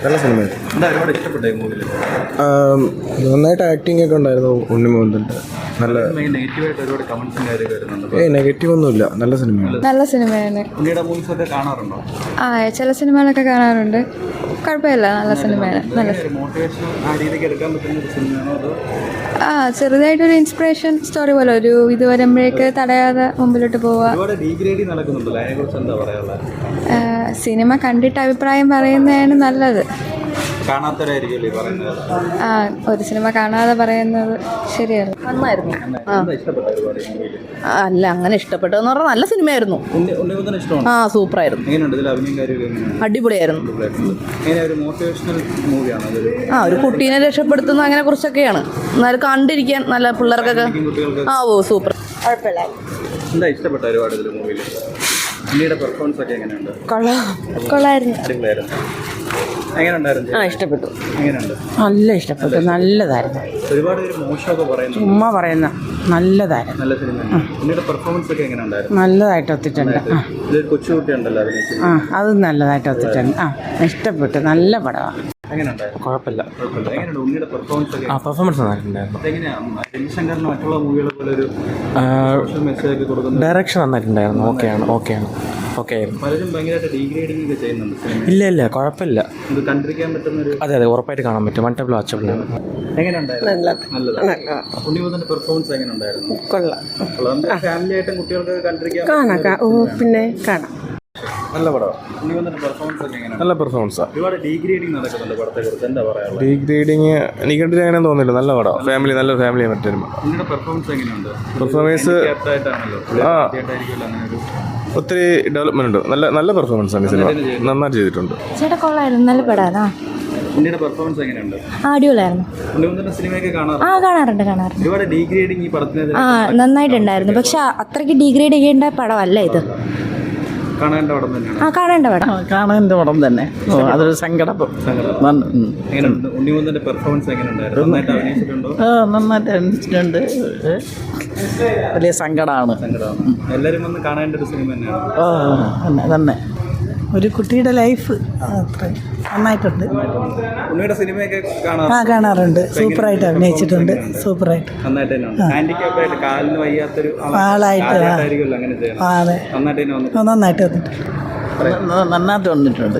നല്ല സിനിമ. നന്നായിട്ട് ആക്ടിങ് ഒക്കെ ഉണ്ടായിരുന്നു ഉണ്ണിമോഹൻ്റെ. നല്ല നെഗറ്റീവ് ഒന്നുമില്ല. നല്ല സിനിമയാണ്. നല്ല സിനിമയാണ്. ആ ചില സിനിമകളൊക്കെ കാണാറുണ്ട്. കുഴപ്പമില്ല, നല്ല സിനിമയാണ്. നല്ല ആ ചെറുതായിട്ടൊരു ഇൻസ്പിറേഷൻ സ്റ്റോറി പോലെ ഒരു ഇത് വരുമ്പോഴേക്ക് തടയാതെ മുമ്പിലോട്ട് പോവുക. സിനിമ കണ്ടിട്ട് അഭിപ്രായം പറയുന്നതാണ് നല്ലത്. ആ ഒരു സിനിമ കാണാതെ പറയുന്നത് ശരിയല്ല. നന്നായിരുന്നു. അല്ല അങ്ങനെ ഇഷ്ടപ്പെട്ടതെന്ന് പറഞ്ഞാൽ നല്ല സിനിമയായിരുന്നു. ആ സൂപ്പറായിരുന്നു, അടിപൊളിയായിരുന്നു. ആ ഒരു കുട്ടീനെ രക്ഷപ്പെടുത്തുന്ന അങ്ങനെ കുറച്ചൊക്കെയാണ്. എന്നാലും കണ്ടിരിക്കാൻ നല്ല പിള്ളേർക്കൊക്കെ. ആ ഓ സൂപ്പർ, കുഴപ്പമില്ല. കൊള്ളായിരുന്നു. ആ ഇഷ്ടപ്പെട്ടു, നല്ല ഇഷ്ടപ്പെട്ടു. നല്ലതായിരുന്നു. ചുമ്മാ പറയുന്ന നല്ലതായിരുന്നു. നല്ലതായിട്ട് ഒത്തിട്ടുണ്ട്. ആ അത് നല്ലതായിട്ട് ഒത്തിട്ടുണ്ട്. ആ ഇഷ്ടപ്പെട്ടു, നല്ല പടമാണ്. കുഴപ്പമില്ല. പെർഫോമൻസ് നന്നായിട്ടുണ്ടായിരുന്നു. ഡയറക്ഷൻ നന്നായിട്ടുണ്ടായിരുന്നു. ഓക്കെയാണ്. ഇല്ല കുഴപ്പമില്ല. അതെ ഉറപ്പായിട്ട് കാണാൻ പറ്റും. മൾട്ടിപ്പിൾ വാച്ചബിളാണ്. കാണാം. ഓ പിന്നെ കാണാം. നല്ല പടമാണ്. നല്ല പെർഫോമൻസാണ്. ഡീഗ്രേഡിങ് എനിക്ക് കണ്ടിട്ട് അങ്ങനെ തോന്നുന്നില്ല. നല്ല പടമാണ്. നല്ല ഫാമിലി മറ്റൊരു പെർഫോമൻസ്. ഒത്തിരി ഡെവലപ്മെന്റ് ഉണ്ട്. നല്ല പെർഫോമൻസ് ആണ്. സിനിമ നന്നായിട്ട് ചെയ്തിട്ടുണ്ട്. ചേട്ടാ കൊള്ളായിരുന്നു, നല്ല പടമാണ്. അടിപൊളിയായിരുന്നു. ആ കാണാറുണ്ട്. ആ നന്നായിട്ടുണ്ടായിരുന്നു. പക്ഷെ അത്രയ്ക്ക് ഡീഗ്രേഡ് ചെയ്യേണ്ട പടമല്ല ഇത്. കാണേണ്ട പടം തന്നെ. അതൊരു സങ്കടം. നന്നായിട്ട് അഭിനയിച്ചിട്ടുണ്ട്. വലിയ സങ്കടമാണ്. എല്ലാവരും വന്ന് കാണേണ്ട ഒരു സിനിമ തന്നെയാണ്. തന്നെ ഒരു കുട്ടിയുടെ ലൈഫ് അത്ര നന്നായിട്ടുണ്ട്. കാണാറുണ്ട്. സൂപ്പറായിട്ട് അഭിനയിച്ചിട്ടുണ്ട്. സൂപ്പറായിട്ട് ആളായിട്ട്. അതെ നന്നായിട്ട് വന്നിട്ടുണ്ട്.